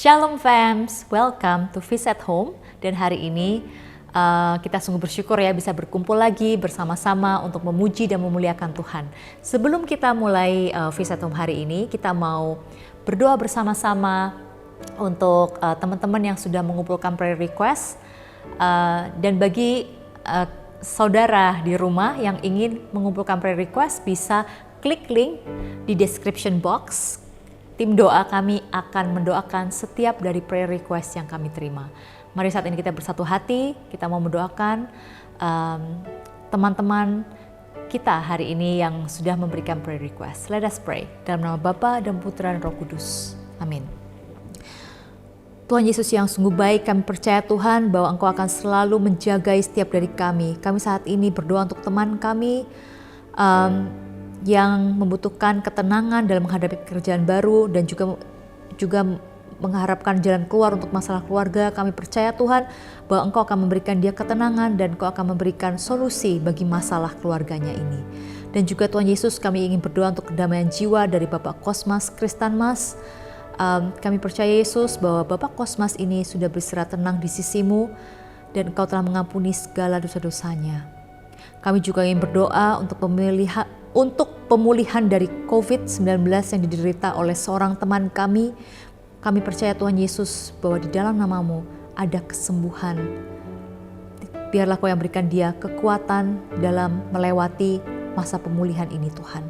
Shalom fams, welcome to Feast at Home. Dan hari ini kita sungguh bersyukur ya bisa berkumpul lagi bersama-sama untuk memuji dan memuliakan Tuhan. Sebelum kita mulai Feast at Home hari ini, kita mau berdoa bersama-sama untuk teman-teman yang sudah mengumpulkan prayer request. Dan bagi saudara di rumah yang ingin mengumpulkan prayer request, bisa klik link di description box. Tim doa kami akan mendoakan setiap dari prayer request yang kami terima. Mari saat ini kita bersatu hati, kita mau mendoakan teman-teman kita hari ini yang sudah memberikan prayer request. Let us pray. Dalam nama Bapa dan Putra dan Roh Kudus. Amin. Tuhan Yesus yang sungguh baik, kami percaya Tuhan bahwa Engkau akan selalu menjagai setiap dari kami. Kami saat ini berdoa untuk teman kami yang membutuhkan ketenangan dalam menghadapi pekerjaan baru dan juga mengharapkan jalan keluar untuk masalah keluarga. Kami percaya Tuhan bahwa Engkau akan memberikan dia ketenangan dan Engkau akan memberikan solusi bagi masalah keluarganya ini. Dan juga Tuhan Yesus, kami ingin berdoa untuk kedamaian jiwa dari Bapak Kosmas Kristanmas. Kami percaya Yesus bahwa Bapak Kosmas ini sudah beristirahat tenang di sisi-Mu dan Engkau telah mengampuni segala dosa-dosanya. Kami juga ingin berdoa untuk pemulihan dari COVID-19 yang diderita oleh seorang teman kami. Kami percaya Tuhan Yesus bahwa di dalam nama-Mu ada kesembuhan. Biarlah Kau yang berikan dia kekuatan dalam melewati masa pemulihan ini Tuhan.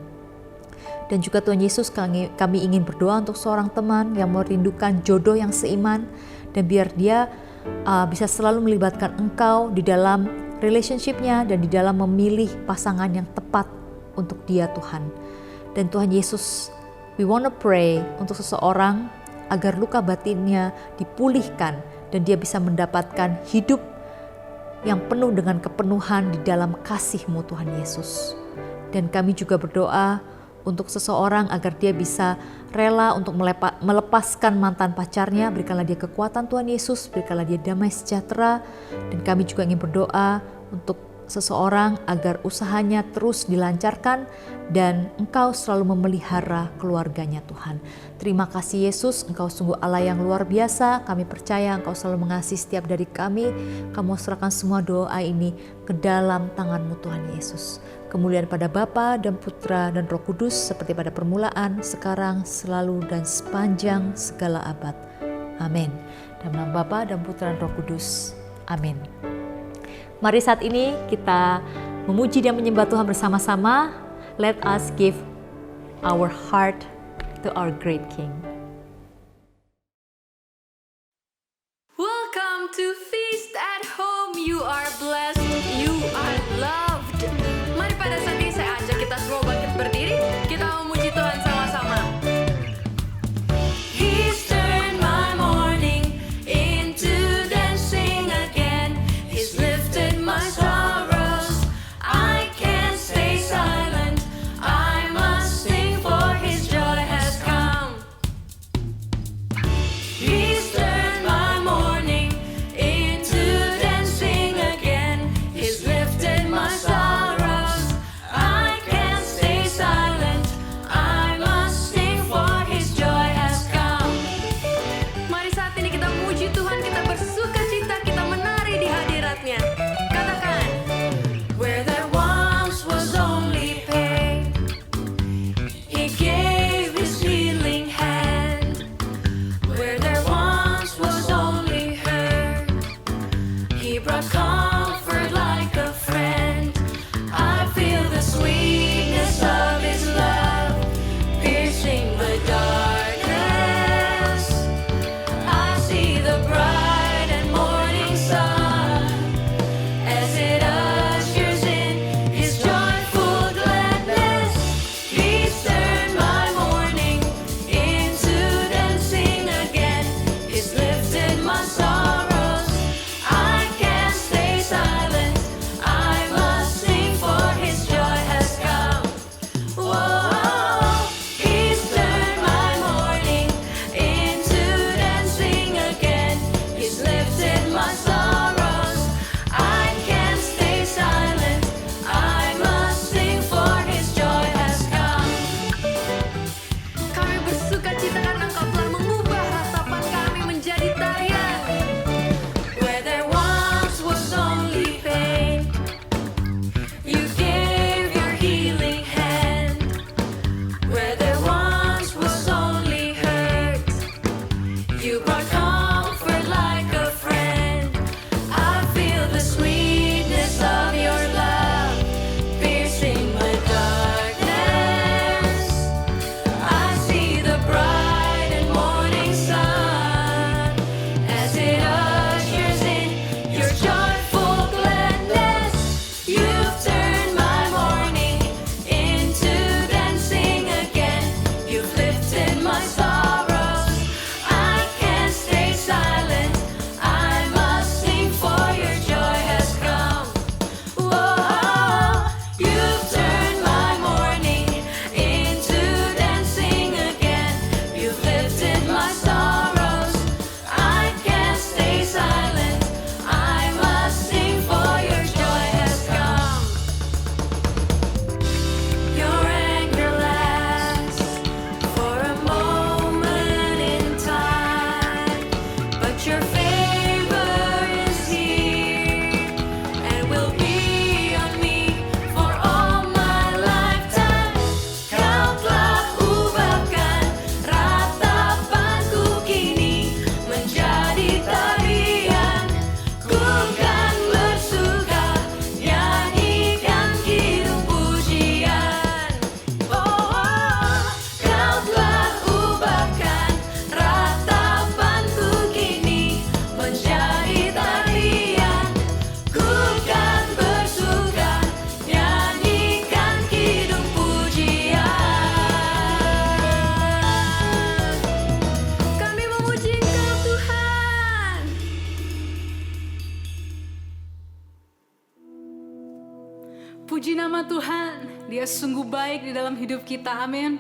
Dan juga Tuhan Yesus, kami ingin berdoa untuk seorang teman yang merindukan jodoh yang seiman. Dan biar dia bisa selalu melibatkan Engkau di dalam relationship-nya dan di dalam memilih pasangan yang tepat untuk dia Tuhan. Dan Tuhan Yesus, we want to pray untuk seseorang agar luka batinnya dipulihkan dan dia bisa mendapatkan hidup yang penuh dengan kepenuhan di dalam kasih-Mu Tuhan Yesus. Dan kami juga berdoa untuk seseorang agar dia bisa rela untuk melepaskan mantan pacarnya. Berikanlah dia kekuatan Tuhan Yesus, berikanlah dia damai sejahtera. Dan kami juga ingin berdoa untuk seseorang agar usahanya terus dilancarkan dan Engkau selalu memelihara keluarganya Tuhan. Terima kasih Yesus, Engkau sungguh Allah yang luar biasa. Kami percaya Engkau selalu mengasihi setiap dari kami. Kamu serahkan semua doa ini ke dalam tangan-Mu Tuhan Yesus. Kemuliaan pada Bapa dan Putra dan Roh Kudus seperti pada permulaan, sekarang, selalu dan sepanjang segala abad. Amin. Dalam nama Bapa dan Putra dan Roh Kudus. Amin. Mari saat ini kita memuji dan menyembah Tuhan bersama-sama. Let us give our heart to our great King. Welcome to Feast at Home. You are blessed, you are loved. Mari pada saat ini saya ajak kita semua bangkit berdiri. Kita memuji Tuhan sama-sama. He's turned my morning into dancing again. He's lifted my sorrows. I can't stay silent. I must sing for His joy has come. Dia sungguh baik di dalam hidup kita, amin.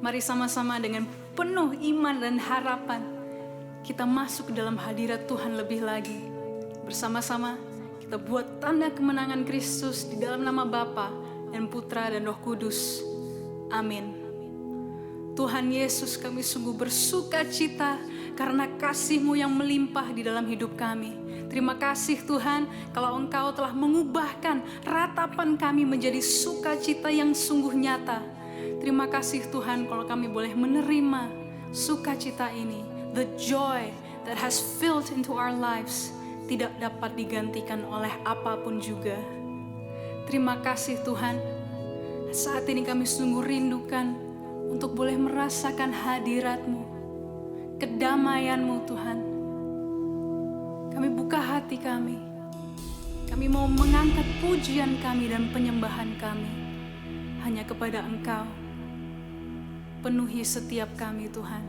Mari sama-sama dengan penuh iman dan harapan kita masuk ke dalam hadirat Tuhan lebih lagi. Bersama-sama kita buat tanda kemenangan Kristus di dalam nama Bapa dan Putra dan Roh Kudus. Amin. Tuhan Yesus, kami sungguh bersuka cita karena kasih-Mu yang melimpah di dalam hidup kami. Terima kasih Tuhan kalau Engkau telah mengubahkan ratapan kami menjadi sukacita yang sungguh nyata. Terima kasih Tuhan kalau kami boleh menerima sukacita ini. The joy that has filled into our lives tidak dapat digantikan oleh apapun juga. Terima kasih Tuhan. Saat ini kami sungguh rindukan untuk boleh merasakan hadirat-Mu, kedamaian-Mu Tuhan. Kami buka hati kami. Kami mau mengangkat pujian kami dan penyembahan kami hanya kepada Engkau. Penuhi setiap kami Tuhan.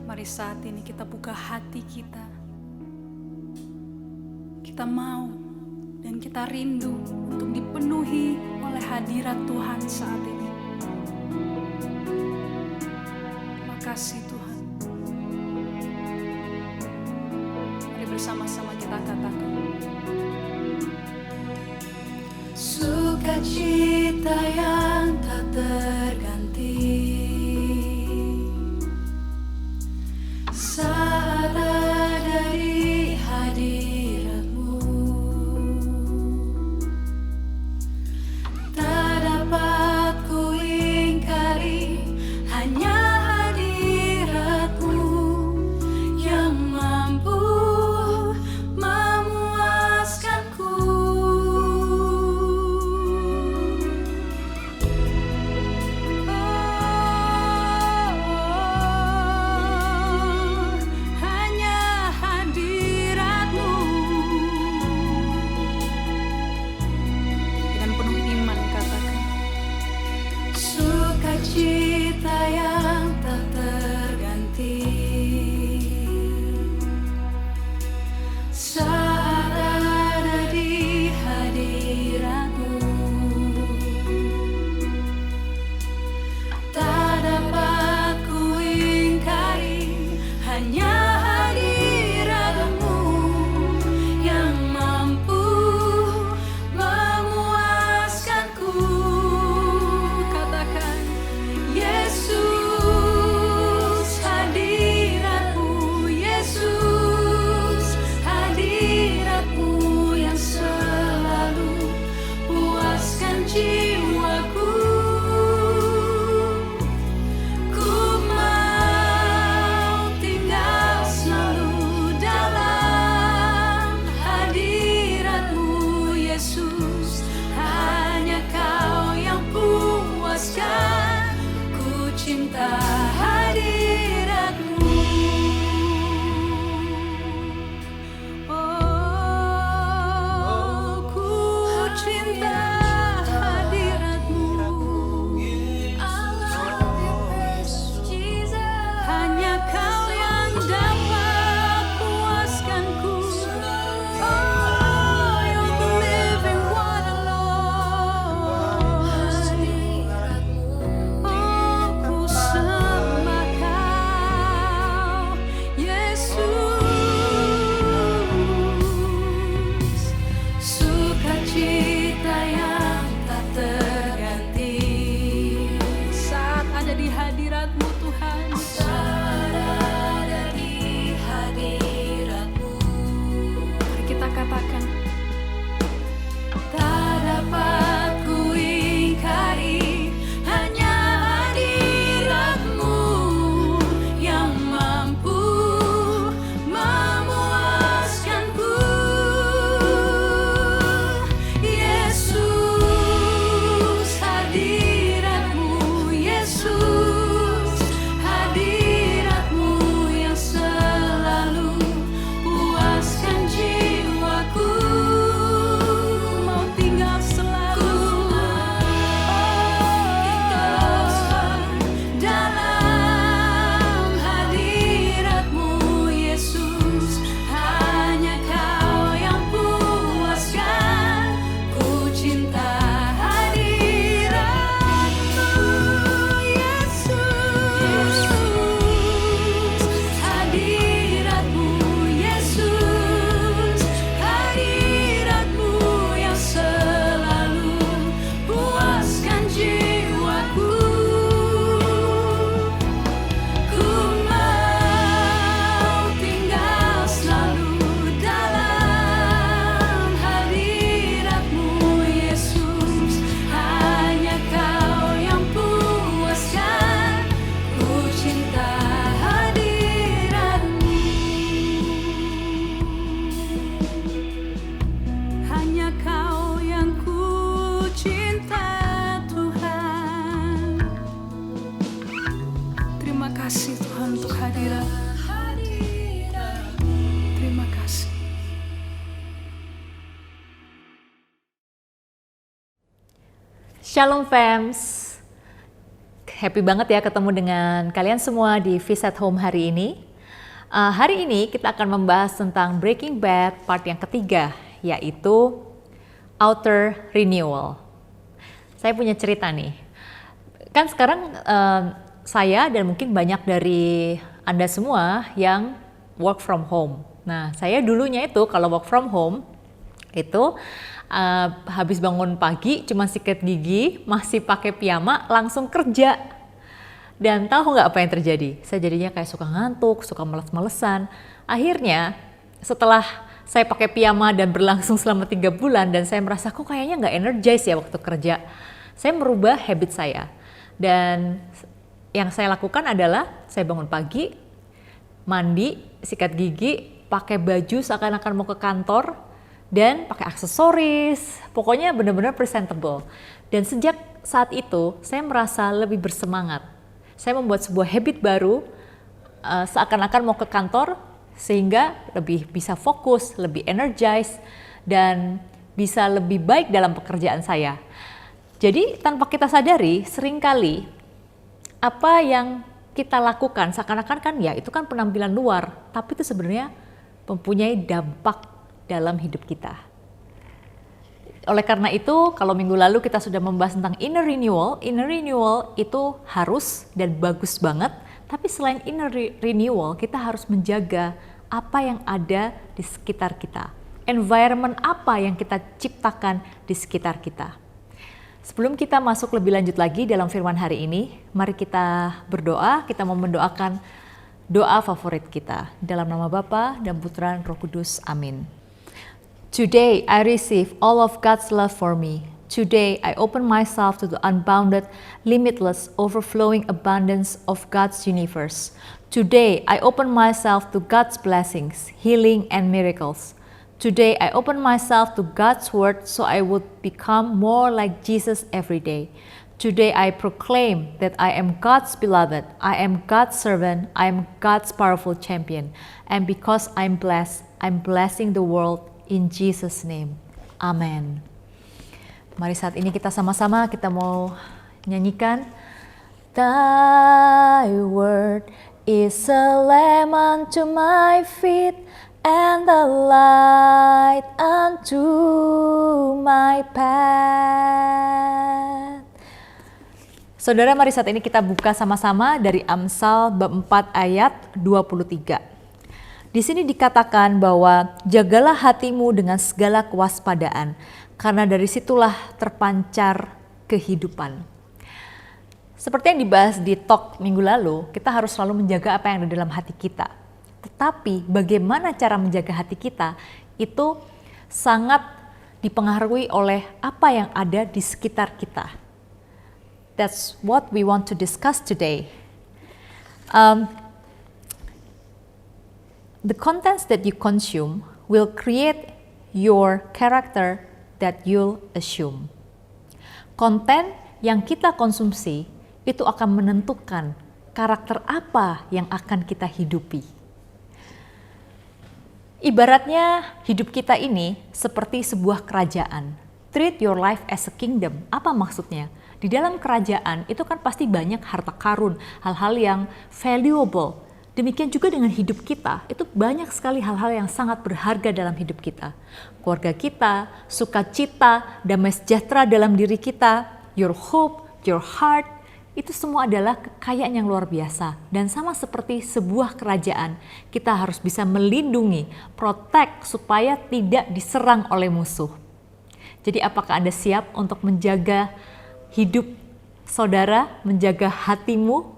Mari saat ini kita buka hati kita. Kita mau dan kita rindu untuk dipenuhi oleh hadirat Tuhan saat ini. Terima kasih Tuhan. Mari bersama-sama kita katakan. Sukacita yang tak terganti saat ada di hadirat-Mu, tak dapat ku ingkari, hanya hadirat-Mu yang mampu memuaskanku. Shalom fams, happy banget ya ketemu dengan kalian semua di Feast at Home hari ini. Hari ini kita akan membahas tentang Breaking Bad part yang ketiga, yaitu outer renewal. Saya punya cerita nih, kan sekarang saya dan mungkin banyak dari Anda semua yang work from home. Nah, saya dulunya itu kalau work from home itu habis bangun pagi cuma sikat gigi, masih pakai piyama, langsung kerja. Dan tahu nggak apa yang terjadi? Saya jadinya kayak suka ngantuk, suka males-malesan. Akhirnya setelah saya pakai piyama dan berlangsung selama 3 bulan dan saya merasa kok kayaknya nggak energize ya waktu kerja. Saya merubah habit saya. Dan yang saya lakukan adalah saya bangun pagi, mandi, sikat gigi, pakai baju seakan-akan mau ke kantor, dan pakai aksesoris, pokoknya benar-benar presentable. Dan sejak saat itu saya merasa lebih bersemangat. Saya membuat sebuah habit baru, seakan-akan mau ke kantor, sehingga lebih bisa fokus, lebih energize, dan bisa lebih baik dalam pekerjaan saya. Jadi tanpa kita sadari, seringkali apa yang kita lakukan seakan-akan kan ya itu kan penampilan luar, tapi itu sebenarnya mempunyai dampak dalam hidup kita. Oleh karena itu, kalau minggu lalu kita sudah membahas tentang inner renewal itu harus dan bagus banget, tapi selain inner renewal, kita harus menjaga apa yang ada di sekitar kita. Environment apa yang kita ciptakan di sekitar kita. Sebelum kita masuk lebih lanjut lagi dalam firman hari ini, mari kita berdoa, kita mau mendoakan doa favorit kita. Dalam nama Bapa dan Putra dan Roh Kudus, amin. Today I receive all of God's love for me. Today I open myself to the unbounded, limitless, overflowing abundance of God's universe. Today I open myself to God's blessings, healing, and miracles. Today I open myself to God's word so I would become more like Jesus every day. Today I proclaim that I am God's beloved, I am God's servant, I am God's powerful champion. And because I'm blessed, I'm blessing the world in Jesus' name. Amen. Mari saat ini kita sama-sama kita mau nyanyikan Thy word is a lamp unto my feet and a light unto my path. Saudara, mari saat ini kita buka sama-sama dari Amsal bab 4 ayat 23. Di sini dikatakan bahwa jagalah hatimu dengan segala kewaspadaan, karena dari situlah terpancar kehidupan. Seperti yang dibahas di talk minggu lalu, kita harus selalu menjaga apa yang ada dalam hati kita. Tetapi bagaimana cara menjaga hati kita itu sangat dipengaruhi oleh apa yang ada di sekitar kita. That's what we want to discuss today. The contents that you consume will create your character that you'll assume. Konten yang kita konsumsi itu akan menentukan karakter apa yang akan kita hidupi. Ibaratnya hidup kita ini seperti sebuah kerajaan. Treat your life as a kingdom. Apa maksudnya? Di dalam kerajaan itu kan pasti banyak harta karun, hal-hal yang valuable. Demikian juga dengan hidup kita, itu banyak sekali hal-hal yang sangat berharga dalam hidup kita. Keluarga kita, sukacita, damai sejahtera dalam diri kita, your hope, your heart, itu semua adalah kekayaan yang luar biasa. Dan sama seperti sebuah kerajaan, kita harus bisa melindungi, protect supaya tidak diserang oleh musuh. Jadi apakah Anda siap untuk menjaga hidup saudara, menjaga hatimu?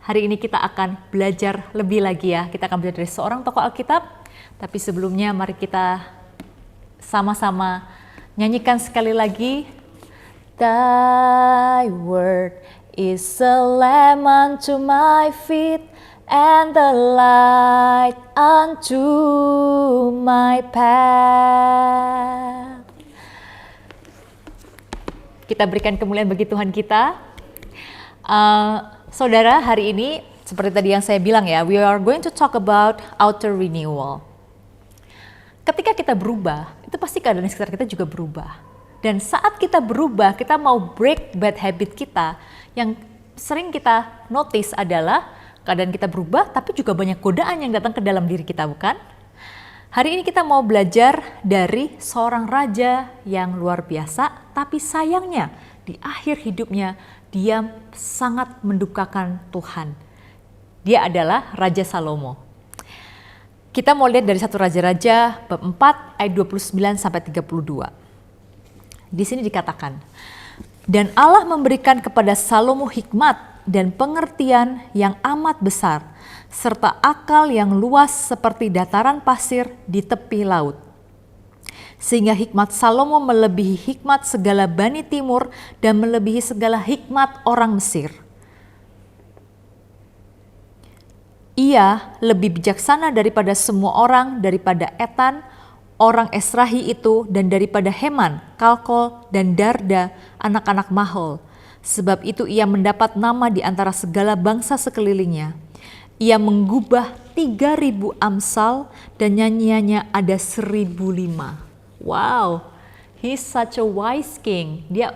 Hari ini kita akan belajar lebih lagi ya. Kita akan belajar dari seorang tokoh Alkitab. Tapi sebelumnya mari kita sama-sama nyanyikan sekali lagi. Thy word is a lamp unto my feet and a light unto my path. Kita berikan kemuliaan bagi Tuhan kita. Saudara, hari ini seperti tadi yang saya bilang ya, we are going to talk about outer renewal. Ketika kita berubah, itu pasti keadaan sekitar kita juga berubah. Dan saat kita berubah, kita mau break bad habit kita, yang sering kita notice adalah keadaan kita berubah, tapi juga banyak godaan yang datang ke dalam diri kita, bukan? Hari ini kita mau belajar dari seorang raja yang luar biasa, tapi sayangnya di akhir hidupnya dia sangat mendukakan Tuhan. Dia adalah Raja Salomo. Kita mau lihat dari 1 Raja-Raja bab 4 ayat 29 sampai 32. Di sini dikatakan, "Dan Allah memberikan kepada Salomo hikmat dan pengertian yang amat besar, serta akal yang luas seperti dataran pasir di tepi laut. Sehingga hikmat Salomo melebihi hikmat segala Bani Timur dan melebihi segala hikmat orang Mesir. Ia lebih bijaksana daripada semua orang, daripada Etan, orang Esrahi itu, dan daripada Heman, Kalkol, dan Darda, anak-anak Mahol. Sebab itu ia mendapat nama di antara segala bangsa sekelilingnya. Ia menggubah 3.000 amsal dan nyanyiannya ada 1.005. Wow, he's such a wise king. Dia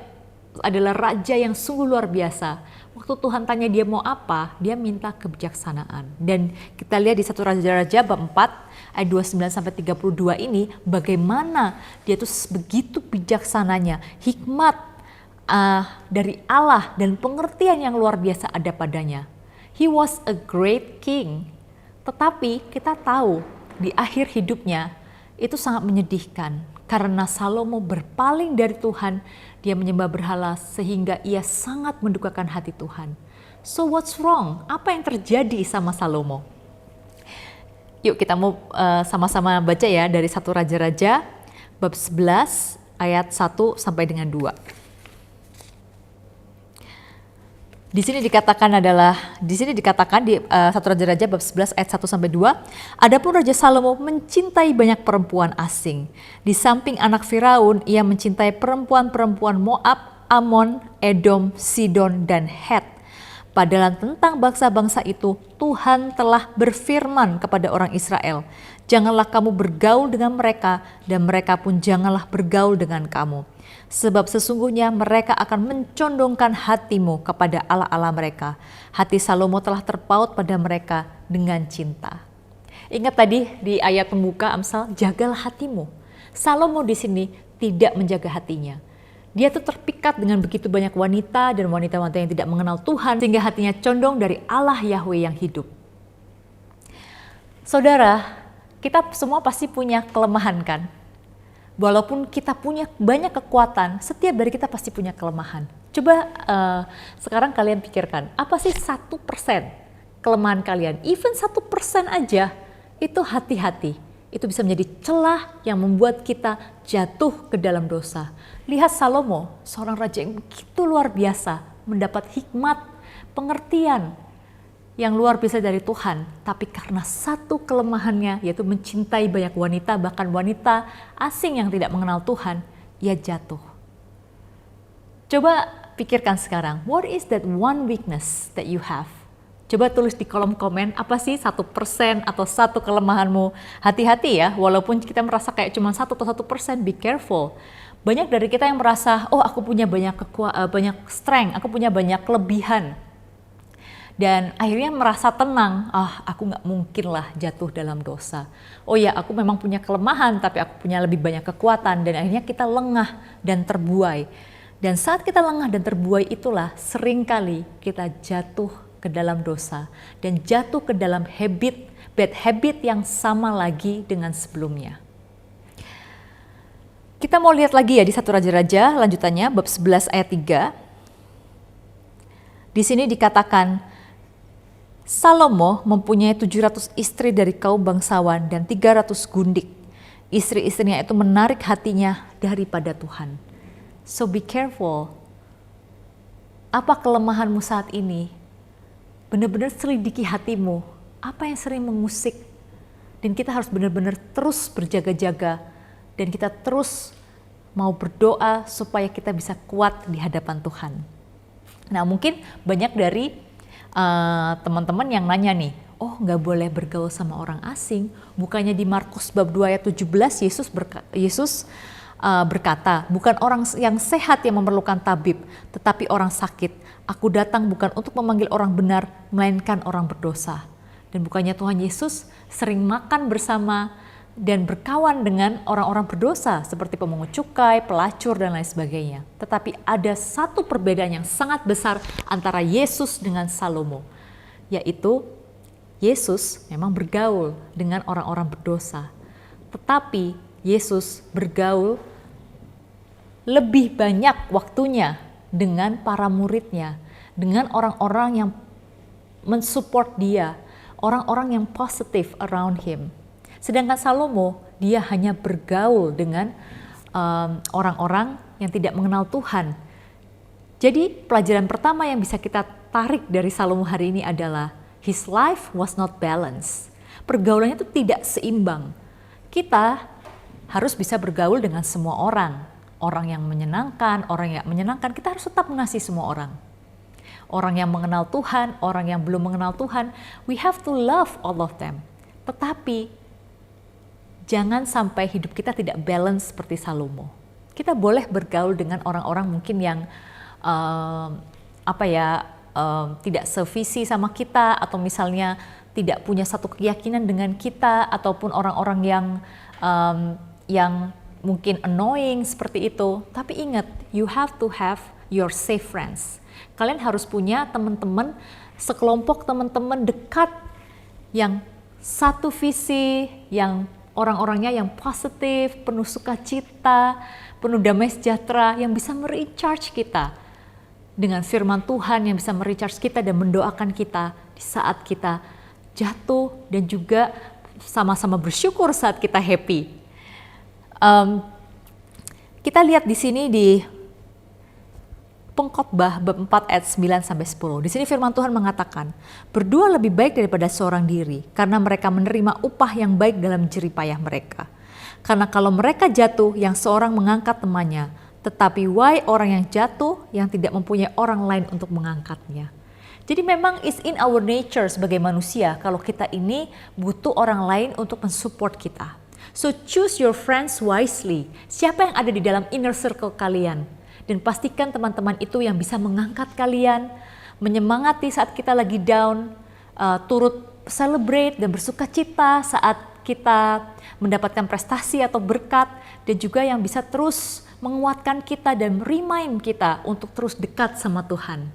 adalah raja yang sungguh luar biasa. Waktu Tuhan tanya dia mau apa, dia minta kebijaksanaan. Dan kita lihat di 1 Raja-Raja bab 4 ayat 29 sampai 32 ini bagaimana dia tuh begitu bijaksananya, hikmat dari Allah dan pengertian yang luar biasa ada padanya. He was a great king. Tetapi kita tahu di akhir hidupnya itu sangat menyedihkan karena Salomo berpaling dari Tuhan. Dia menyembah berhala sehingga ia sangat mendukakan hati Tuhan. So what's wrong? Apa yang terjadi sama Salomo? Yuk kita mau sama-sama baca ya dari 1 Raja-Raja bab 11 ayat 1 sampai dengan 2. Di sini dikatakan di 1 Raja-Raja bab 11 ayat 1 sampai 2, adapun Raja Salomo mencintai banyak perempuan asing. Di samping anak Firaun, ia mencintai perempuan-perempuan Moab, Amon, Edom, Sidon, dan Het. Padahal tentang bangsa-bangsa itu, Tuhan telah berfirman kepada orang Israel, janganlah kamu bergaul dengan mereka, dan mereka pun janganlah bergaul dengan kamu. Sebab sesungguhnya mereka akan mencondongkan hatimu kepada Allah-Allah mereka. Hati Salomo telah terpaut pada mereka dengan cinta. Ingat tadi di ayat pembuka Amsal, jagalah hatimu. Salomo di sini tidak menjaga hatinya. Dia tuh terpikat dengan begitu banyak wanita dan wanita-wanita yang tidak mengenal Tuhan, sehingga hatinya condong dari Allah Yahweh yang hidup. Saudara, kita semua pasti punya kelemahan kan? Walaupun kita punya banyak kekuatan, setiap dari kita pasti punya kelemahan. Coba sekarang kalian pikirkan, apa sih 1% kelemahan kalian? Even 1% aja, itu hati-hati. Itu bisa menjadi celah yang membuat kita jatuh ke dalam dosa. Lihat Salomo, seorang raja yang begitu luar biasa, mendapat hikmat, pengertian yang luar biasa dari Tuhan, tapi karena satu kelemahannya yaitu mencintai banyak wanita, bahkan wanita asing yang tidak mengenal Tuhan, ia jatuh. Coba pikirkan sekarang, what is that one weakness that you have? Coba tulis di kolom komen, apa sih 1% atau satu kelemahanmu? Hati-hati ya, walaupun kita merasa kayak cuma 1 atau 1%, be careful. Banyak dari kita yang merasa, oh aku punya banyak strength, aku punya banyak kelebihan. Dan akhirnya merasa tenang, aku gak mungkin lah jatuh dalam dosa. Oh ya, aku memang punya kelemahan, tapi aku punya lebih banyak kekuatan. Dan akhirnya kita lengah dan terbuai. Dan saat kita lengah dan terbuai itulah seringkali kita jatuh ke dalam dosa. Dan jatuh ke dalam bad habit yang sama lagi dengan sebelumnya. Kita mau lihat lagi ya di 1 Raja-Raja, lanjutannya bab 11 ayat 3. Di sini dikatakan, Salomo mempunyai 700 istri dari kaum bangsawan dan 300 gundik. Istri-istrinya itu menarik hatinya daripada Tuhan. So be careful. Apa kelemahanmu saat ini? Benar-benar selidiki hatimu. Apa yang sering mengusik? Dan kita harus benar-benar terus berjaga-jaga. Dan kita terus mau berdoa supaya kita bisa kuat di hadapan Tuhan. Nah, mungkin banyak dari teman-teman yang nanya nih, oh nggak boleh bergaul sama orang asing. Bukannya di Markus bab 2 ayat 17 Yesus berkata, bukan orang yang sehat yang memerlukan tabib, tetapi orang sakit. Aku datang bukan untuk memanggil orang benar, melainkan orang berdosa. Dan bukannya Tuhan Yesus sering makan bersama dan berkawan dengan orang-orang berdosa seperti pemungut cukai, pelacur, dan lain sebagainya. Tetapi ada satu perbedaan yang sangat besar antara Yesus dengan Salomo, yaitu Yesus memang bergaul dengan orang-orang berdosa. Tetapi Yesus bergaul lebih banyak waktunya dengan para muridnya, dengan orang-orang yang mensupport dia, orang-orang yang positif around him. Sedangkan Salomo, dia hanya bergaul dengan orang-orang yang tidak mengenal Tuhan. Jadi pelajaran pertama yang bisa kita tarik dari Salomo hari ini adalah his life was not balanced. Pergaulannya itu tidak seimbang. Kita harus bisa bergaul dengan semua orang. Orang yang menyenangkan, orang yang menyenangkan, kita harus tetap mengasihi semua orang. Orang yang mengenal Tuhan, orang yang belum mengenal Tuhan, we have to love all of them. Tetapi jangan sampai hidup kita tidak balance seperti Salomo. Kita boleh bergaul dengan orang-orang mungkin yang tidak sevisi sama kita, atau misalnya tidak punya satu keyakinan dengan kita, ataupun orang-orang yang mungkin annoying seperti itu. Tapi ingat, you have to have your safe friends. Kalian harus punya teman-teman, sekelompok teman-teman dekat yang satu visi, yang orang-orangnya yang positif, penuh sukacita, penuh damai sejahtera, yang bisa merecharge kita dengan firman Tuhan, yang bisa merecharge kita dan mendoakan kita di saat kita jatuh, dan juga sama-sama bersyukur saat kita happy. Kita lihat di sini di Pengkhotbah bab 4 ayat 9-10. Di sini firman Tuhan mengatakan, berdua lebih baik daripada seorang diri, karena mereka menerima upah yang baik dalam jerih payah mereka. Karena kalau mereka jatuh, yang seorang mengangkat temannya, tetapi why orang yang jatuh yang tidak mempunyai orang lain untuk mengangkatnya. Jadi memang is in our nature sebagai manusia, kalau kita ini butuh orang lain untuk mensupport kita. So choose your friends wisely. Siapa yang ada di dalam inner circle kalian? Dan pastikan teman-teman itu yang bisa mengangkat kalian, menyemangati saat kita lagi down, turut celebrate dan bersuka cita saat kita mendapatkan prestasi atau berkat, dan juga yang bisa terus menguatkan kita dan remind kita untuk terus dekat sama Tuhan.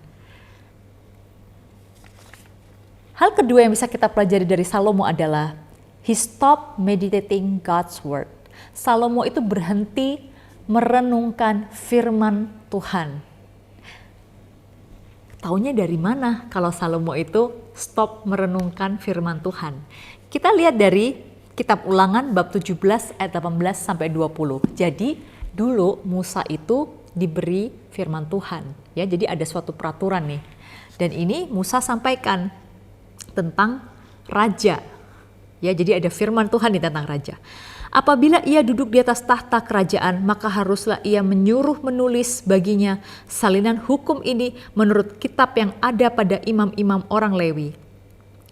Hal kedua yang bisa kita pelajari dari Salomo adalah he stopped meditating God's word. Salomo itu berhenti merenungkan firman Tuhan. Taunya dari mana kalau Salomo itu stop merenungkan firman Tuhan? Kita lihat dari kitab Ulangan bab 17 ayat 18-20. Jadi dulu Musa itu diberi firman Tuhan, ya. Jadi ada suatu peraturan nih. Dan ini Musa sampaikan tentang raja. Ya, jadi ada firman Tuhan nih tentang raja. Apabila ia duduk di atas tahta kerajaan, maka haruslah ia menyuruh menulis baginya salinan hukum ini menurut kitab yang ada pada imam-imam orang Lewi.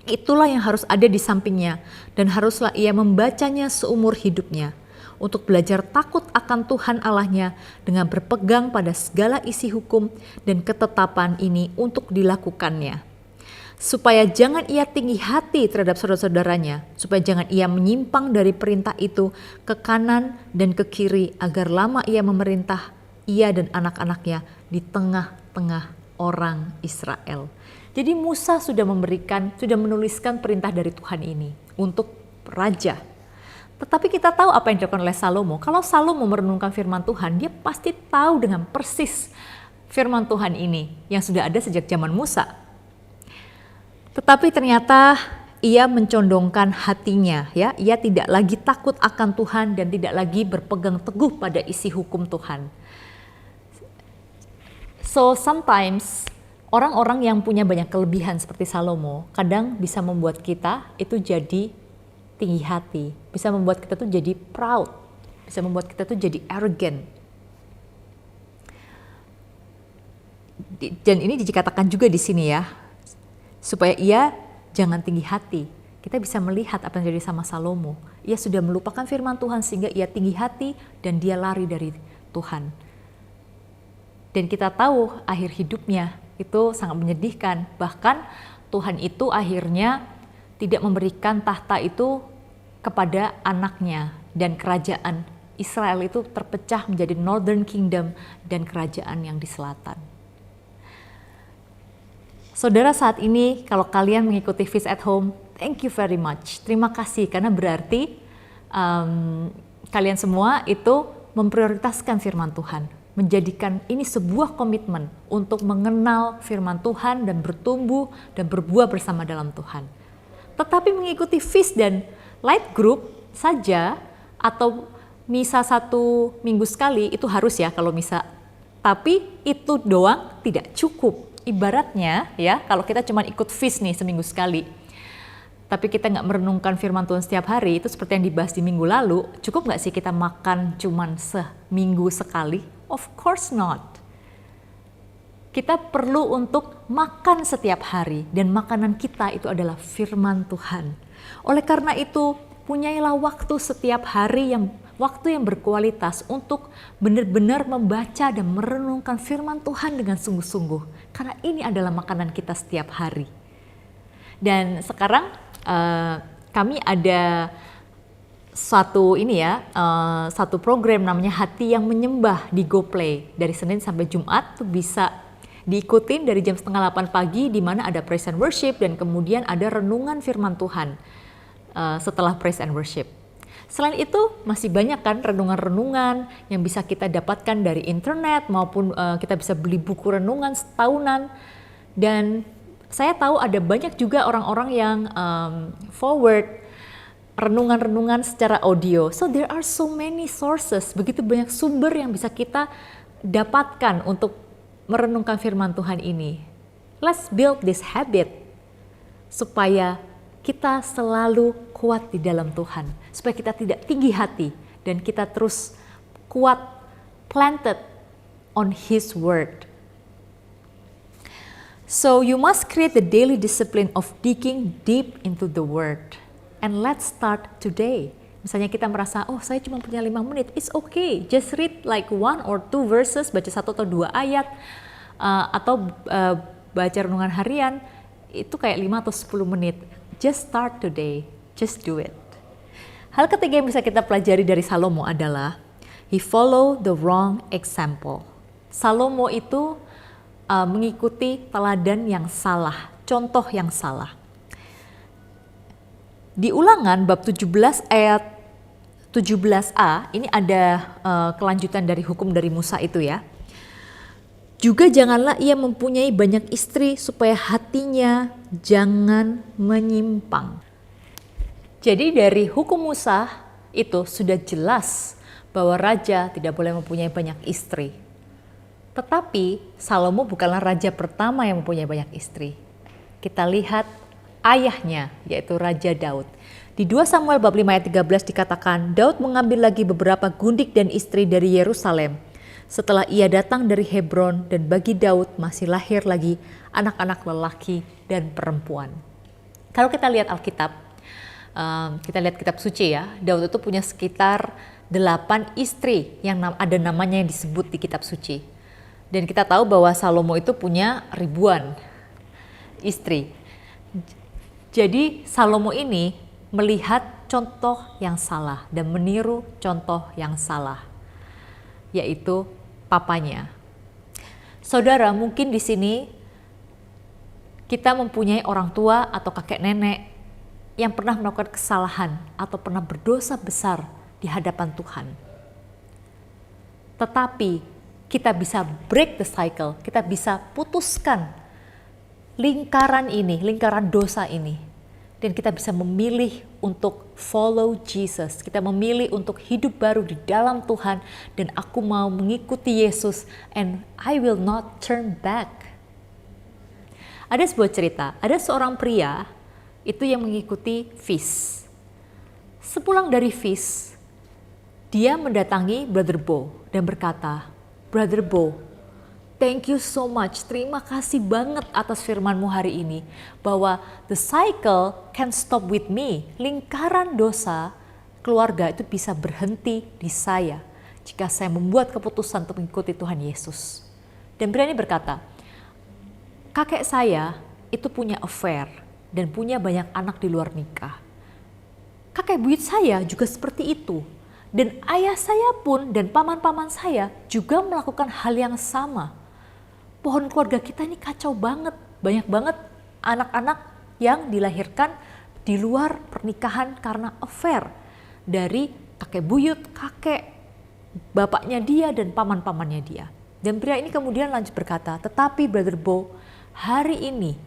Itulah yang harus ada di sampingnya, dan haruslah ia membacanya seumur hidupnya, untuk belajar takut akan Tuhan Allahnya dengan berpegang pada segala isi hukum dan ketetapan ini untuk dilakukannya. Supaya jangan ia tinggi hati terhadap saudara-saudaranya, supaya jangan ia menyimpang dari perintah itu ke kanan dan ke kiri, agar lama ia memerintah ia dan anak-anaknya di tengah-tengah orang Israel. Jadi Musa sudah menuliskan perintah dari Tuhan ini untuk raja. Tetapi kita tahu apa yang dilakukan oleh Salomo. Kalau Salomo merenungkan firman Tuhan, dia pasti tahu dengan persis firman Tuhan ini yang sudah ada sejak zaman Musa. Tetapi ternyata ia mencondongkan hatinya, ya. Ia tidak lagi takut akan Tuhan dan tidak lagi berpegang teguh pada isi hukum Tuhan. So sometimes orang-orang yang punya banyak kelebihan seperti Salomo kadang bisa membuat kita itu jadi tinggi hati, bisa membuat kita tuh jadi proud, bisa membuat kita tuh jadi arrogant. Dan ini dikatakan juga di sini, ya, supaya ia jangan tinggi hati. kita bisa melihat apa yang terjadi sama Salomo. Ia sudah melupakan firman Tuhan sehingga ia tinggi hati dan dia lari dari Tuhan. Dan kita tahu akhir hidupnya itu sangat menyedihkan. Bahkan Tuhan itu akhirnya tidak memberikan tahta itu kepada anaknya, dan kerajaan Israel itu terpecah menjadi Northern Kingdom dan kerajaan yang di selatan. Saudara, saat ini kalau kalian mengikuti Feast at Home, thank you very much. Terima kasih karena berarti kalian semua itu memprioritaskan firman Tuhan, menjadikan ini sebuah komitmen untuk mengenal firman Tuhan dan bertumbuh dan berbuah bersama dalam Tuhan. Tetapi mengikuti Feast dan Light Group saja atau misa 1 minggu sekali itu harus ya kalau misa. Tapi itu doang tidak cukup. Ibaratnya ya kalau kita cuma ikut Feast nih seminggu sekali, tapi kita nggak merenungkan firman Tuhan setiap hari, itu seperti yang dibahas di minggu lalu, cukup nggak sih kita makan cuma seminggu sekali? Of course not. Kita perlu untuk makan setiap hari dan makanan kita itu adalah firman Tuhan. Oleh karena itu, punyailah waktu setiap hari waktu yang berkualitas untuk benar-benar membaca dan merenungkan firman Tuhan dengan sungguh-sungguh. Karena ini adalah makanan kita setiap hari. Dan sekarang kami ada satu program namanya Hati yang Menyembah di GoPlay. Dari Senin sampai Jumat tuh bisa diikutin dari jam 7:30 pagi, di mana ada praise and worship dan kemudian ada renungan firman Tuhan setelah praise and worship. Selain itu masih banyak kan renungan-renungan yang bisa kita dapatkan dari internet maupun kita bisa beli buku renungan setahunan. Dan saya tahu ada banyak juga orang-orang yang forward renungan-renungan secara audio. So there are so many sources, begitu banyak sumber yang bisa kita dapatkan untuk merenungkan firman Tuhan ini. Let's build this habit supaya kita selalu kuat di dalam Tuhan, supaya kita tidak tinggi hati dan kita terus kuat planted on His Word. So you must create the daily discipline of digging deep into the Word. And let's start today. Misalnya kita merasa, oh saya cuma punya 5 menit, it's okay. Just read like 1 or 2 verses, baca 1 atau 2 ayat, atau baca renungan harian, itu kayak 5 atau 10 menit. Just start today, just do it. Hal ketiga yang bisa kita pelajari dari Salomo adalah, he follow the wrong example. Salomo itu mengikuti teladan yang salah, contoh yang salah. Di Ulangan bab 17 ayat 17a, ini ada kelanjutan dari hukum dari Musa itu ya. Juga janganlah ia mempunyai banyak istri supaya hatinya jangan menyimpang. Jadi dari hukum Musa itu sudah jelas bahwa raja tidak boleh mempunyai banyak istri. Tetapi Salomo bukanlah raja pertama yang mempunyai banyak istri. Kita lihat ayahnya, yaitu Raja Daud. Di 2 Samuel bab 5 ayat 13 dikatakan, Daud mengambil lagi beberapa gundik dan istri dari Yerusalem setelah ia datang dari Hebron, dan bagi Daud masih lahir lagi anak-anak lelaki dan perempuan. Kalau kita lihat Alkitab, kita lihat kitab suci ya, Daud itu punya sekitar 8 istri yang ada namanya yang disebut di kitab suci. Dan kita tahu bahwa Salomo itu punya ribuan istri. Jadi Salomo ini melihat contoh yang salah dan meniru contoh yang salah, yaitu papanya. Saudara, mungkin di sini kita mempunyai orang tua atau kakek nenek yang pernah melakukan kesalahan atau pernah berdosa besar di hadapan Tuhan. Tetapi kita bisa break the cycle, kita bisa putuskan lingkaran ini, lingkaran dosa ini. Dan kita bisa memilih untuk follow Jesus. Kita memilih untuk hidup baru di dalam Tuhan. Dan aku mau mengikuti Yesus. And I will not turn back. Ada sebuah cerita. Ada seorang pria itu yang mengikuti Feast. Sepulang dari Feast, dia mendatangi Brother Bo dan berkata, Brother Bo, thank you so much. Terima kasih banget atas firman-Mu hari ini. Bahwa the cycle can stop with me. Lingkaran dosa keluarga itu bisa berhenti di saya jika saya membuat keputusan untuk mengikuti Tuhan Yesus. Dan pria ini berkata, kakek saya itu punya affair dan punya banyak anak di luar nikah. Kakek buyut saya juga seperti itu. Dan ayah saya pun dan paman-paman saya juga melakukan hal yang sama. Pohon keluarga kita ini kacau banget. Banyak banget anak-anak yang dilahirkan di luar pernikahan karena affair. Dari kakek buyut, kakek, bapaknya dia dan paman-pamannya dia. Dan pria ini kemudian lanjut berkata, tetapi Brother Bo, hari ini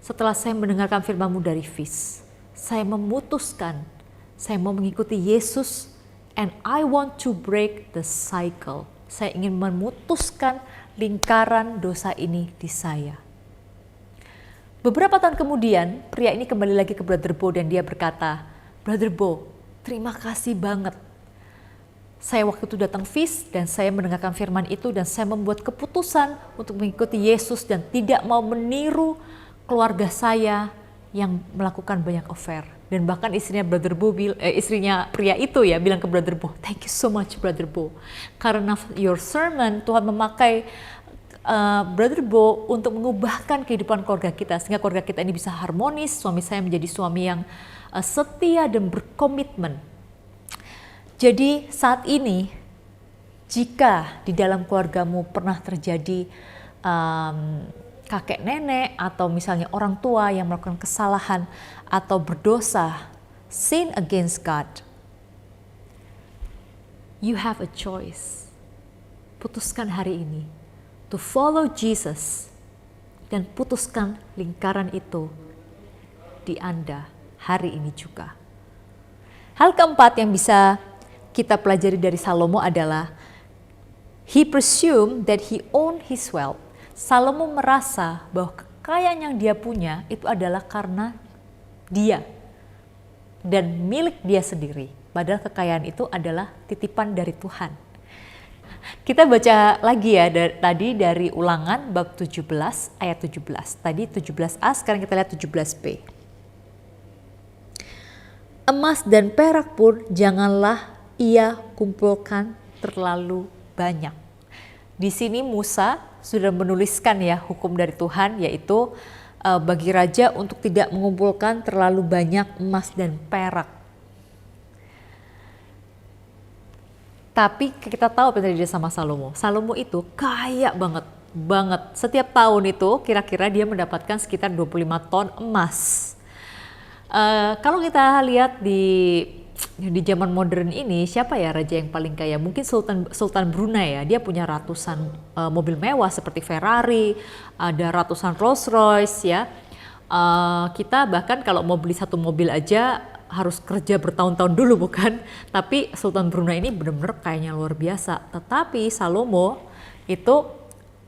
setelah saya mendengarkan firman-Mu dari Fis, saya memutuskan, saya mau mengikuti Yesus and I want to break the cycle. Saya ingin memutuskan lingkaran dosa ini di saya. Beberapa tahun kemudian, pria ini kembali lagi ke Brother Bo dan dia berkata, Brother Bo, terima kasih banget. Saya waktu itu datang Fis dan saya mendengarkan firman itu dan saya membuat keputusan untuk mengikuti Yesus dan tidak mau meniru keluarga saya yang melakukan banyak affair. Dan bahkan istrinya istrinya pria itu ya bilang ke Brother Bo, thank you so much Brother Bo. Karena your sermon, Tuhan memakai Brother Bo untuk mengubahkan kehidupan keluarga kita sehingga keluarga kita ini bisa harmonis. Suami saya menjadi suami yang setia dan berkomitmen. Jadi saat ini jika di dalam keluargamu pernah terjadi kakek nenek atau misalnya orang tua yang melakukan kesalahan atau berdosa, sin against God, you have a choice. Putuskan hari ini to follow Jesus dan putuskan lingkaran itu di Anda hari ini juga. Hal keempat yang bisa kita pelajari dari Salomo adalah he presumed that he owned his wealth. Salomo merasa bahwa kekayaan yang dia punya itu adalah karena dia dan milik dia sendiri. Padahal kekayaan itu adalah titipan dari Tuhan. Kita baca lagi ya tadi dari Ulangan bab 17 ayat 17. Tadi 17a, sekarang kita lihat 17b. Emas dan perak pun janganlah ia kumpulkan terlalu banyak. Di sini Musa sudah menuliskan ya hukum dari Tuhan, yaitu bagi raja untuk tidak mengumpulkan terlalu banyak emas dan perak. Tapi kita tahu apa yang terjadi sama Salomo. Salomo itu kaya banget. Setiap tahun itu kira-kira dia mendapatkan sekitar 25 ton emas. Kalau kita lihat di zaman modern ini, siapa ya raja yang paling kaya? Mungkin Sultan Brunei ya. Dia punya ratusan mobil mewah seperti Ferrari, ada ratusan Rolls Royce ya. Kita bahkan kalau mau beli satu mobil aja harus kerja bertahun-tahun dulu bukan? Tapi Sultan Brunei ini benar-benar kayaknya luar biasa. Tetapi Salomo itu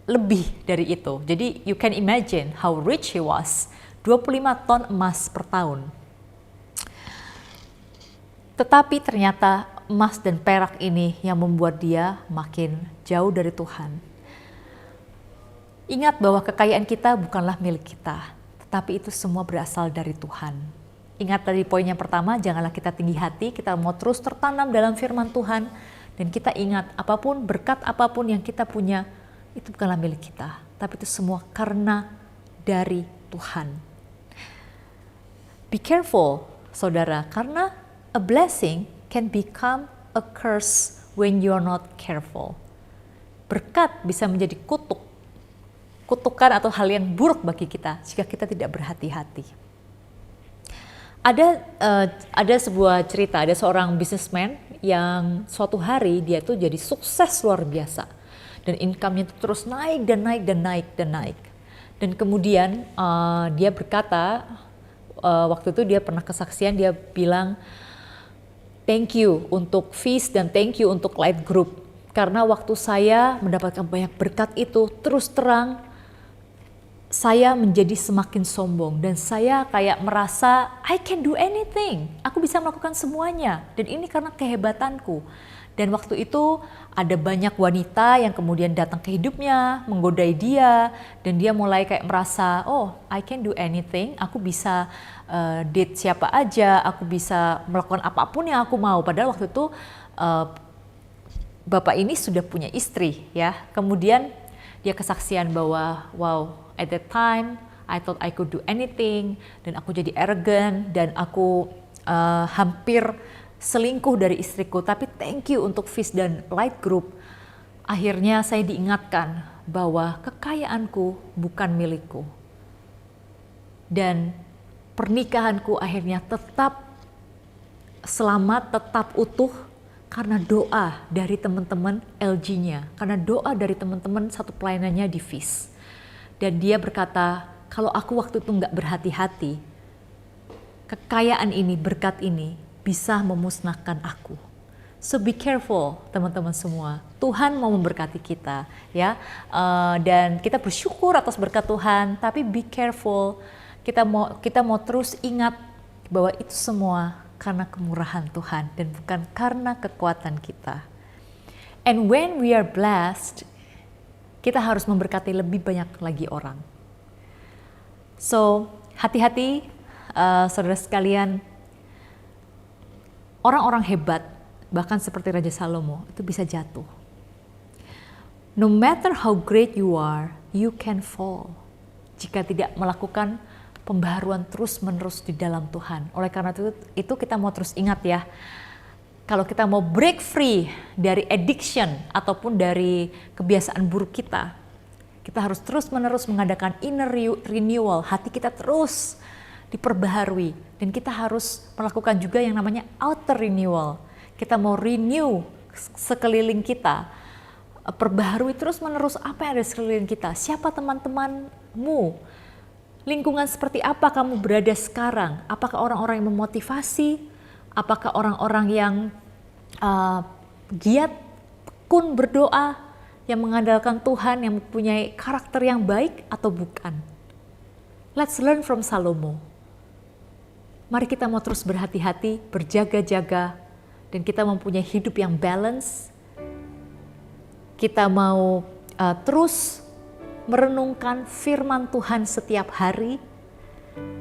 lebih dari itu. Jadi you can imagine how rich he was. 25 ton emas per tahun. Tetapi ternyata emas dan perak ini yang membuat dia makin jauh dari Tuhan. Ingat bahwa kekayaan kita bukanlah milik kita, tetapi itu semua berasal dari Tuhan. Ingat tadi poin yang pertama, janganlah kita tinggi hati, kita mau terus tertanam dalam firman Tuhan. Dan kita ingat apapun, berkat apapun yang kita punya, itu bukanlah milik kita. Tapi itu semua karena dari Tuhan. Be careful, saudara, karena a blessing can become a curse when you are not careful. Berkat bisa menjadi kutukan atau hal yang buruk bagi kita jika kita tidak berhati-hati. Ada sebuah cerita, ada seorang businessman yang suatu hari dia tuh jadi sukses luar biasa. Dan income-nya itu terus naik dan naik dan naik dan naik. Dan kemudian dia berkata, waktu itu dia pernah kesaksian, dia bilang, thank you untuk Fis dan thank you untuk Light Group. Karena waktu saya mendapatkan banyak berkat itu, terus terang saya menjadi semakin sombong. Dan saya kayak merasa, I can do anything. Aku bisa melakukan semuanya. Dan ini karena kehebatanku. Dan waktu itu ada banyak wanita yang kemudian datang ke hidupnya, menggodai dia, dan dia mulai kayak merasa, oh I can do anything, aku bisa date siapa aja, aku bisa melakukan apapun yang aku mau. Padahal waktu itu bapak ini sudah punya istri ya. Kemudian dia kesaksian bahwa wow, at that time I thought I could do anything, dan aku jadi arrogant, dan aku hampir selingkuh dari istriku. Tapi thank you untuk Feast dan Light Group. Akhirnya saya diingatkan bahwa kekayaanku bukan milikku. Dan pernikahanku akhirnya tetap selamat, tetap utuh karena doa dari teman-teman LG-nya. Karena doa dari teman-teman satu pelayanannya di Feast. Dan dia berkata, kalau aku waktu itu nggak berhati-hati, kekayaan ini, berkat ini bisa memusnahkan aku. So be careful teman-teman semua. Tuhan mau memberkati kita ya, dan kita bersyukur atas berkat Tuhan. Tapi be careful. Kita mau terus ingat bahwa itu semua karena kemurahan Tuhan dan bukan karena kekuatan kita. And when we are blessed, kita harus memberkati lebih banyak lagi orang. So hati-hati saudara sekalian. Orang-orang hebat, bahkan seperti Raja Salomo, itu bisa jatuh. No matter how great you are, you can fall. Jika tidak melakukan pembaharuan terus-menerus di dalam Tuhan. Oleh karena itu kita mau terus ingat ya, kalau kita mau break free dari addiction ataupun dari kebiasaan buruk kita harus terus-menerus mengadakan inner renewal, hati kita terus diperbaharui, dan kita harus melakukan juga yang namanya outer renewal. Kita mau renew sekeliling kita, perbaharui terus-menerus apa yang ada di sekeliling kita. Siapa teman-temanmu? Lingkungan seperti apa kamu berada sekarang? Apakah orang-orang yang memotivasi? Apakah orang-orang yang giat, tekun berdoa, yang mengandalkan Tuhan, yang mempunyai karakter yang baik atau bukan? Let's learn from Salomo. Mari kita mau terus berhati-hati, berjaga-jaga, dan kita mempunyai hidup yang balance. Kita mau terus merenungkan firman Tuhan setiap hari.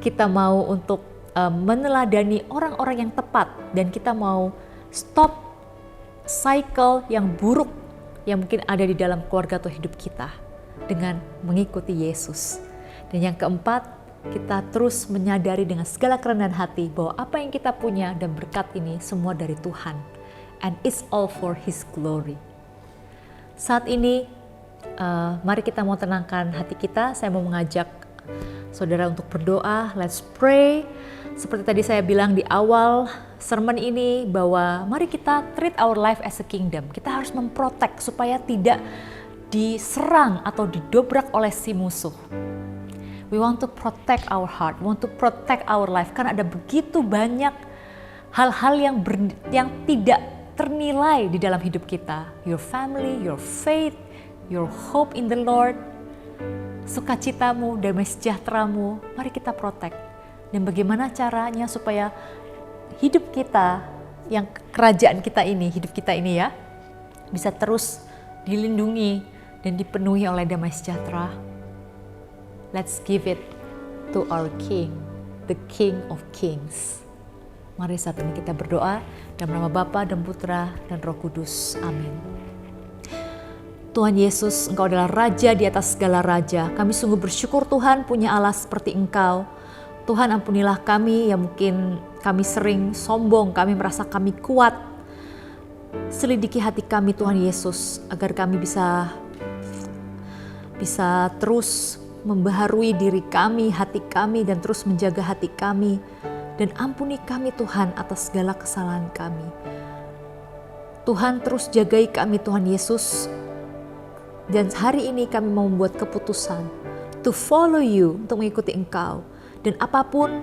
Kita mau untuk meneladani orang-orang yang tepat, dan kita mau stop cycle yang buruk yang mungkin ada di dalam keluarga atau hidup kita dengan mengikuti Yesus. Dan yang keempat, kita terus menyadari dengan segala kerendahan hati bahwa apa yang kita punya dan berkat ini semua dari Tuhan. And it's all for His glory. Saat ini, mari kita mau tenangkan hati kita. Saya mau mengajak saudara untuk berdoa. Let's pray. Seperti tadi saya bilang di awal sermon ini, bahwa mari kita treat our life as a kingdom. Kita harus memprotek supaya tidak diserang atau didobrak oleh si musuh. We want to protect our heart, we want to protect our life, karena ada begitu banyak hal-hal yang tidak ternilai di dalam hidup kita. Your family, your faith, your hope in the Lord, sukacitamu, damai sejahteramu, mari kita protect. Dan bagaimana caranya supaya hidup kita, yang kerajaan kita ini, hidup kita ini ya, bisa terus dilindungi dan dipenuhi oleh damai sejahtera. Let's give it to our King, the King of Kings. Mari saat ini kita berdoa dalam nama Bapa dan Putra dan Roh Kudus. Amin. Tuhan Yesus, Engkau adalah Raja di atas segala raja. Kami sungguh bersyukur Tuhan punya Allah seperti Engkau. Tuhan, ampunilah kami yang mungkin kami sering sombong, kami merasa kami kuat. Selidiki hati kami Tuhan Yesus, agar kami bisa terus membaharui diri kami, hati kami, dan terus menjaga hati kami. Dan ampuni kami Tuhan atas segala kesalahan kami. Tuhan, terus jagai kami Tuhan Yesus. Dan hari ini kami mau membuat keputusan to follow you, untuk mengikuti Engkau. Dan apapun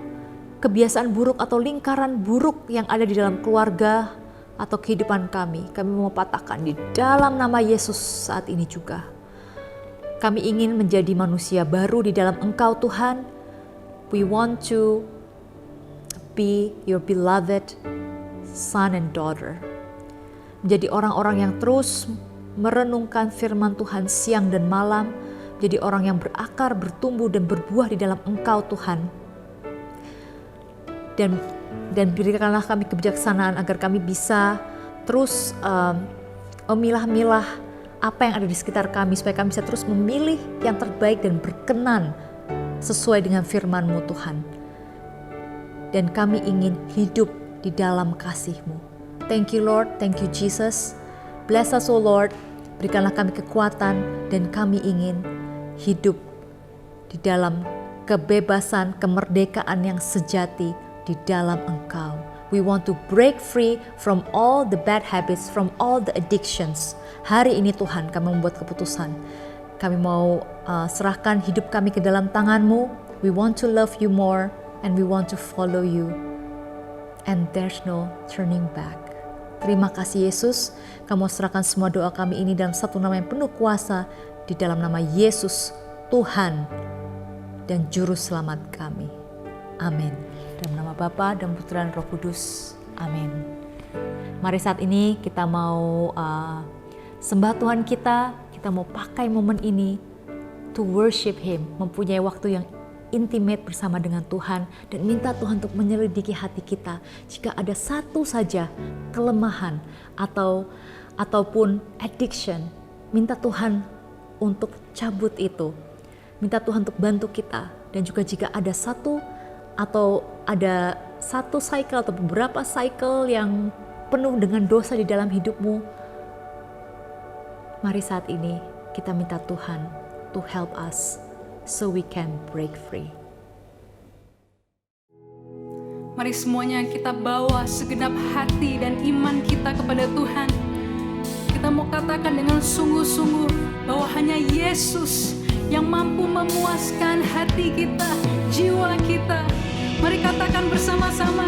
kebiasaan buruk atau lingkaran buruk yang ada di dalam keluarga atau kehidupan kami mau patahkan di dalam nama Yesus saat ini juga. Kami ingin menjadi manusia baru di dalam Engkau Tuhan. We want to be your beloved son and daughter. menjadi orang-orang yang terus merenungkan firman Tuhan siang dan malam, menjadi orang yang berakar, bertumbuh dan berbuah di dalam Engkau Tuhan. Dan berikanlah kami kebijaksanaan agar kami bisa terus memilah-milah apa yang ada di sekitar kami, supaya kami bisa terus memilih yang terbaik dan berkenan sesuai dengan firman-Mu Tuhan. Dan kami ingin hidup di dalam kasih-Mu. Thank you Lord, thank you Jesus. Bless us O Lord, berikanlah kami kekuatan dan kami ingin hidup di dalam kebebasan, kemerdekaan yang sejati di dalam Engkau. We want to break free from all the bad habits, from all the addictions. Hari ini Tuhan kami membuat keputusan. Kami mau serahkan hidup kami ke dalam tangan-Mu. We want to love You more and we want to follow You. And there's no turning back. Terima kasih Yesus. Kami mau serahkan semua doa kami ini dalam satu nama yang penuh kuasa, di dalam nama Yesus, Tuhan dan Juru Selamat kami. Amin. Dalam nama Bapa dan Putra dan Roh Kudus. Amin. Mari saat ini kita mau sembah Tuhan kita mau pakai momen ini to worship Him, mempunyai waktu yang intimate bersama dengan Tuhan dan minta Tuhan untuk menyelidiki hati kita. Jika ada satu saja kelemahan ataupun addiction, minta Tuhan untuk cabut itu. Minta Tuhan untuk bantu kita. Dan juga jika ada satu cycle atau beberapa cycle yang penuh dengan dosa di dalam hidupmu, mari saat ini kita minta Tuhan to help us so we can break free. Mari semuanya kita bawa segenap hati dan iman kita kepada Tuhan. Kita mau katakan dengan sungguh-sungguh bahwa hanya Yesus yang mampu memuaskan hati kita, jiwa kita. Mari katakan bersama-sama,